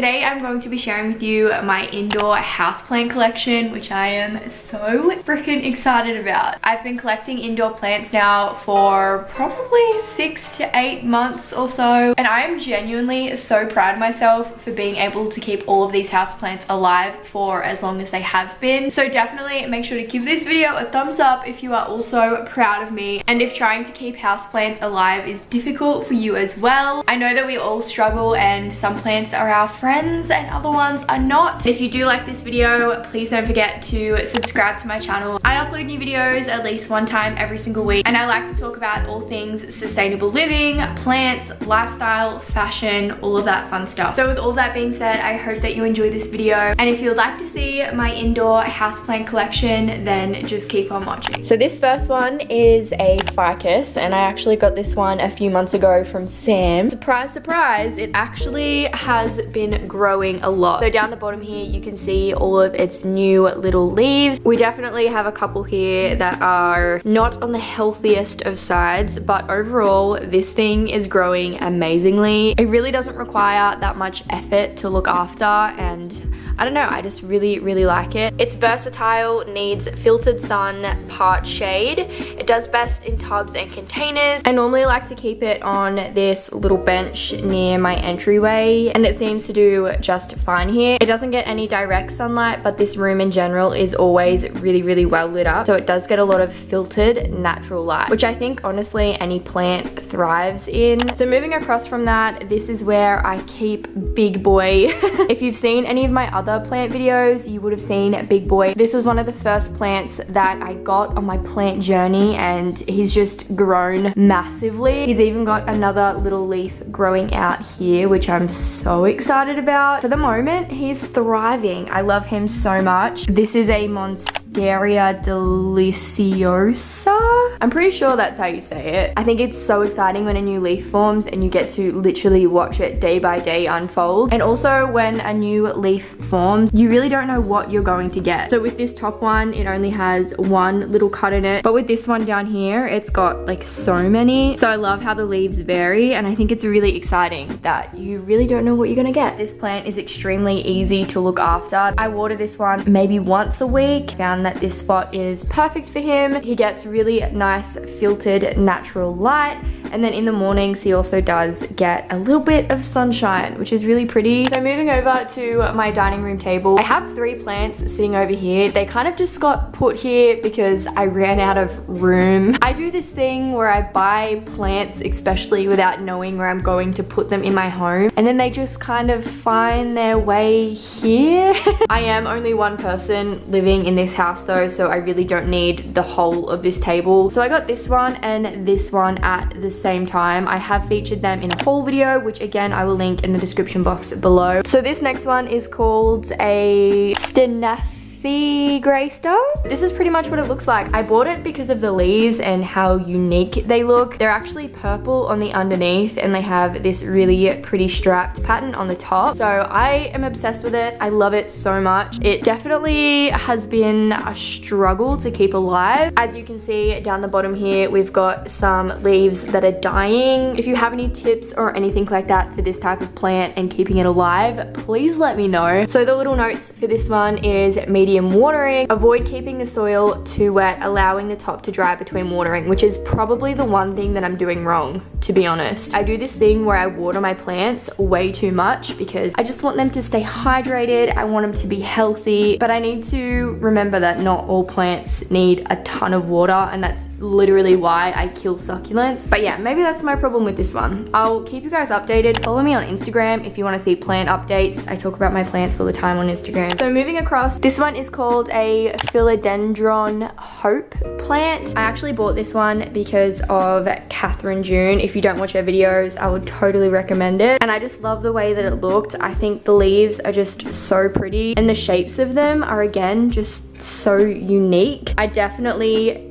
Today I'm going to be sharing with you my indoor houseplant collection, which I am so freaking excited about. I've been collecting indoor plants now for probably 6 to 8 months or so, and I am genuinely so proud of myself for being able to keep all of these houseplants alive for as long as they have been. So definitely make sure to give this video a thumbs up if you are also proud of me, and if trying to keep houseplants alive is difficult for you as well. I know that we all struggle, and some plants are our friends and other ones are not. If you do like this video, please don't forget to subscribe to my channel. I upload new videos at least one time every single week, and I like to talk about all things sustainable living, plants, lifestyle, fashion, all of that fun stuff. So with all that being said, I hope that you enjoy this video, and if you would like to see my indoor houseplant collection, then just keep on watching. So this first one is a ficus, and I actually got this one a few months ago from Sam. Surprise, surprise, it actually has been growing a lot. So down the bottom here you can see all of its new little leaves. We definitely have a couple here that are not on the healthiest of sides, but overall this thing is growing amazingly. It really doesn't require that much effort to look after, and I don't know, I just really like it. It's versatile, needs filtered sun, part shade. It does best in tubs and containers. I normally like to keep it on this little bench near my entryway, and it seems to do just fine here. It doesn't get any direct sunlight, but this room in general is always really well lit up, so it does get a lot of filtered natural light, which I think honestly any plant thrives in. So moving across from that, this is where I keep Big Boy. If you've seen any of my other plant videos, you would have seen Big Boy. This was one of the first plants that I got on my plant journey, and he's just grown massively. He's even got another little leaf growing out here, which I'm so excited about. For the moment, he's thriving. I love him so much. This is a Monstera deliciosa. I'm pretty sure that's how you say it. I think it's so exciting when a new leaf forms and you get to literally watch it day by day unfold. And also when a new leaf forms, you really don't know what you're going to get. So with this top one, it only has one little cut in it, but with this one down here, it's got like so many. So I love how the leaves vary, and I think it's really exciting that you really don't know what you're gonna get. This plant is extremely easy to look after. I water this one maybe once a week. Found that this spot is perfect for him. He gets really nice filtered natural light, and then in the mornings he also does get a little bit of sunshine, which is really pretty. So moving over to my dining room table, I have 3 plants sitting over here. They kind of just got put here because I ran out of room. I do this thing where I buy plants especially without knowing where I'm going to put them in my home, and then they just kind of find their way here. I am only one person living in this house though, so I really don't need the whole of this table. So I got this one and this one at the same time. I have featured them in a haul video, which again I will link in the description box below. So this next one is called a Ctenanthe Grey Star. This is pretty much what it looks like. I bought it because of the leaves and how unique they look. They're actually purple on the underneath, and they have this really pretty striped pattern on the top. So I am obsessed with it. I love it so much. It definitely has been a struggle to keep alive. As you can see down the bottom here, we've got some leaves that are dying. If you have any tips or anything like that for this type of plant and keeping it alive, please let me know. So the little notes for this one is medium watering. Avoid keeping the soil too wet, allowing the top to dry between watering, which is probably the one thing that I'm doing wrong, to be honest. I do this thing where I water my plants way too much because I just want them to stay hydrated. I want them to be healthy, but I need to remember that not all plants need a ton of water, and that's literally why I kill succulents. But yeah, maybe that's my problem with this one. I'll keep you guys updated. Follow me on Instagram if you want to see plant updates. I talk about my plants all the time on Instagram. So moving across, this one is called a Philodendron Hope plant. I actually bought this one because of Catherine June. If you don't watch her videos, I would totally recommend it. And I just love the way that it looked. I think the leaves are just so pretty, and the shapes of them are again just so unique. I definitely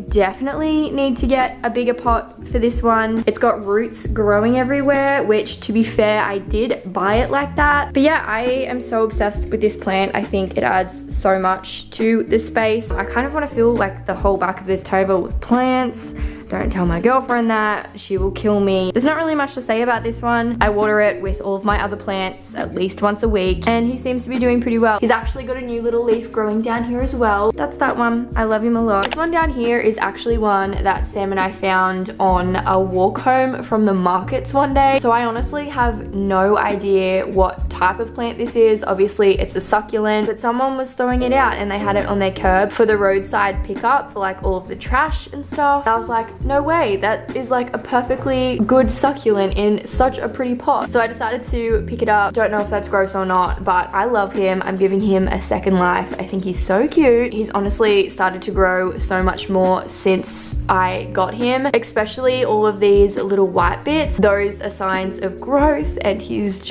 need to get a bigger pot for this one. It's got roots growing everywhere, which to be fair, I did buy it like that. But yeah, I am so obsessed with this plant. I think it adds so much to the space. I kind of want to fill like the whole back of this table with plants. Don't tell my girlfriend that. She will kill me. There's not really much to say about this one. I water it with all of my other plants at least once a week, and he seems to be doing pretty well. He's actually got a new little leaf growing down here as well. That's that one. I love him a lot. This one down here is actually one that Sam and I found on a walk home from the markets one day. So I honestly have no idea what type of plant this is. Obviously it's a succulent, but someone was throwing it out and they had it on their curb for the roadside pickup for like all of the trash and stuff. I was like, no way, that is like a perfectly good succulent in such a pretty pot. So I decided to pick it up. Don't know if that's gross or not, but I love him. I'm giving him a second life. I think he's so cute. He's honestly started to grow so much more since I got him, especially all of these little white bits. Those are signs of growth, and he's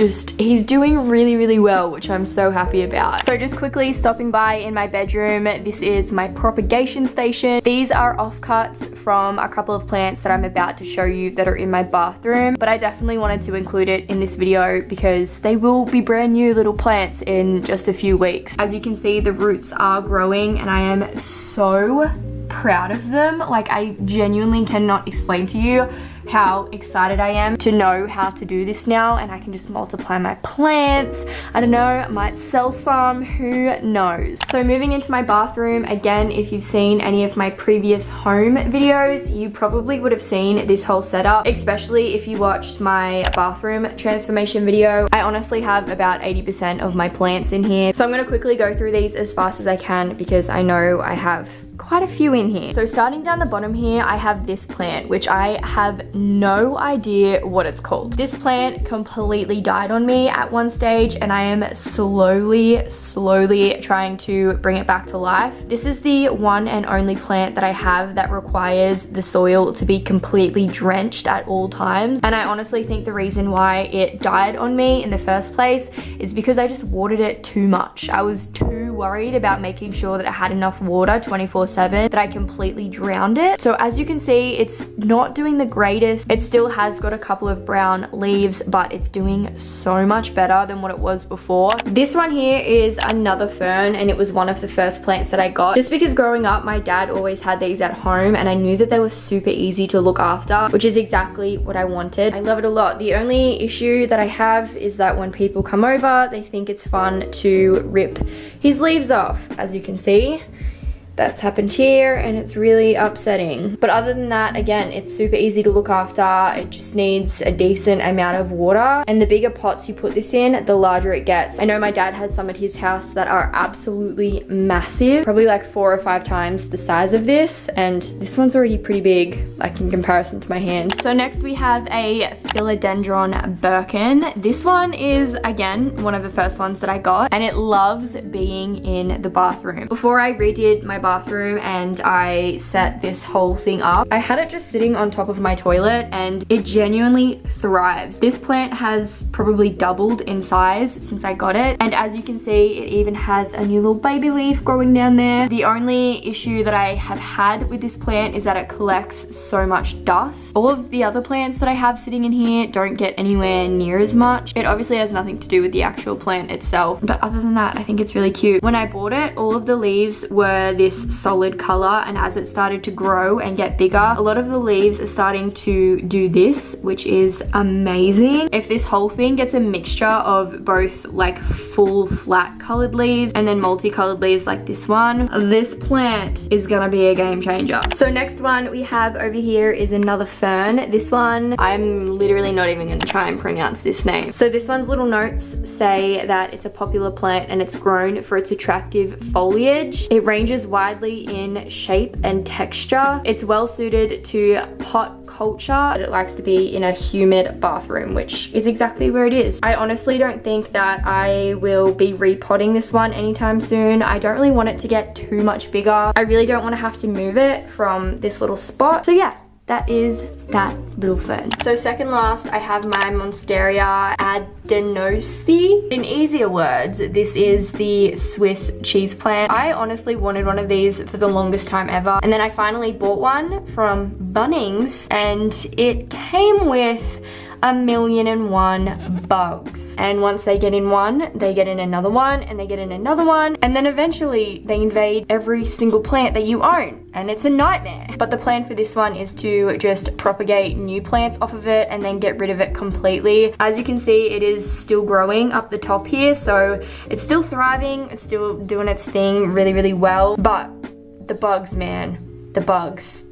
doing really well, which I'm so happy about. So just quickly stopping by in my bedroom. This is my propagation station. These are offcuts from a couple of plants that I'm about to show you that are in my bathroom, but I definitely wanted to include it in this video because they will be brand new little plants in just a few weeks. As you can see, the roots are growing and I am so proud of them. Like, I genuinely cannot explain to you how excited I am to know how to do this now, and I can just multiply my plants. I don't know, I might sell some, who knows. So moving into my bathroom, again, if you've seen any of my previous home videos, you probably would have seen this whole setup, especially if you watched my bathroom transformation video. I honestly have about 80% of my plants in here. So I'm gonna quickly go through these as fast as I can because I know I have quite a few in here. So starting down the bottom here, I have this plant, which I have no idea what it's called. This plant completely died on me at one stage, and I am slowly trying to bring it back to life. This is the one and only plant that I have that requires the soil to be completely drenched at all times. And I honestly think the reason why it died on me in the first place is because I just watered it too much. I was too worried about making sure that it had enough water 24/7 that I completely drowned it. So as you can see, it's not doing the greatest. It still has got a couple of brown leaves, but it's doing so much better than what it was before. This one here is another fern, and it was one of the first plants that I got. Just because growing up, my dad always had these at home, and I knew that they were super easy to look after, which is exactly what I wanted. I love it a lot. The only issue that I have is that when people come over, they think it's fun to rip his leaves off, as you can see. That's happened here, and it's really upsetting. But other than that, again, it's super easy to look after. It just needs a decent amount of water, and the bigger pots you put this in, the larger it gets. I know my dad has some at his house that are absolutely massive, probably like 4 or 5 times the size of this, and this one's already pretty big, like in comparison to my hand. So next we have a Philodendron Birkin. This one is, again, one of the first ones that I got, and it loves being in the bathroom. Before I redid my bathroom and I set this whole thing up, I had it just sitting on top of my toilet, and it genuinely thrives. This plant has probably doubled in size since I got it, and as you can see, it even has a new little baby leaf growing down there. The only issue that I have had with this plant is that it collects so much dust. All of the other plants that I have sitting in here don't get anywhere near as much. It obviously has nothing to do with the actual plant itself, but other than that, I think it's really cute. When I bought it, all of the leaves were this solid color, and as it started to grow and get bigger, a lot of the leaves are starting to do this, which is amazing. If this whole thing gets a mixture of both like full flat colored leaves and then multicolored leaves like this one, this plant is gonna be a game changer. So next one we have over here is another fern. This one, I'm literally not even gonna try and pronounce this name. So this one's little notes say that it's a popular plant and it's grown for its attractive foliage. It ranges widely in shape and texture. It's well suited to pot culture, but it likes to be in a humid bathroom, which is exactly where it is. I honestly don't think that I will be repotting this one anytime soon. I don't really want it to get too much bigger. I really don't want to have to move it from this little spot. So yeah, that is that little fern. So second last, I have my Monstera adansonii. In easier words, this is the Swiss cheese plant. I honestly wanted one of these for the longest time ever, and then I finally bought one from Bunnings, and it came with 1,000,001 bugs. And once they get in one, they get in another one, and they get in another one, and then eventually they invade every single plant that you own, and it's a nightmare. But the plan for this one is to just propagate new plants off of it and then get rid of it completely. As you can see, it is still growing up the top here, so it's still thriving, it's still doing its thing really, really well. But the bugs, man, the bugs,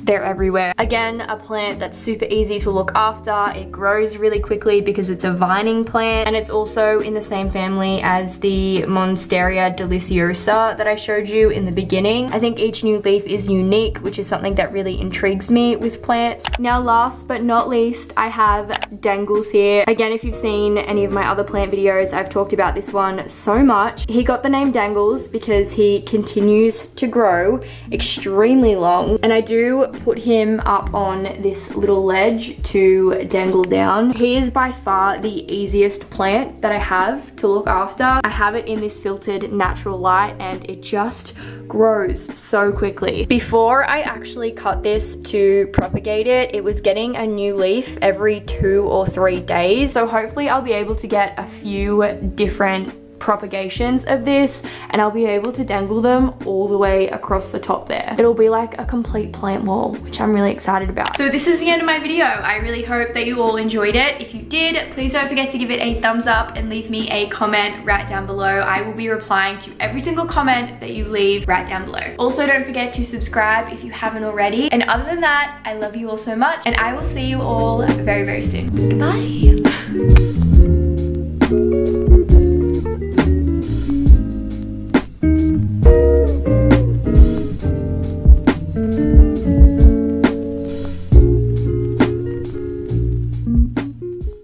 they're everywhere. Again, a plant that's super easy to look after. It grows really quickly because it's a vining plant, and it's also in the same family as the Monstera deliciosa that I showed you in the beginning. I think each new leaf is unique, which is something that really intrigues me with plants. Now, last but not least, I have dangles here. Again, if you've seen any of my other plant videos, I've talked about this one so much. He got the name Dangles because he continues to grow extremely long, and I do put him up on this little ledge to dangle down. He is by far the easiest plant that I have to look after. I have it in this filtered natural light, and it just grows so quickly. Before I actually cut this to propagate it, it was getting a new leaf every 2 or 3 days. So hopefully I'll be able to get a few different propagations of this, and I'll be able to dangle them all the way across the top there. It'll be like a complete plant wall, which I'm really excited about. So this is the end of my video. I really hope that you all enjoyed it. If you did, please don't forget to give it a thumbs up and leave me a comment right down below. I will be replying to every single comment that you leave right down below. Also, don't forget to subscribe if you haven't already. And other than that, I love you all so much, and I will see you all very, very soon. Goodbye.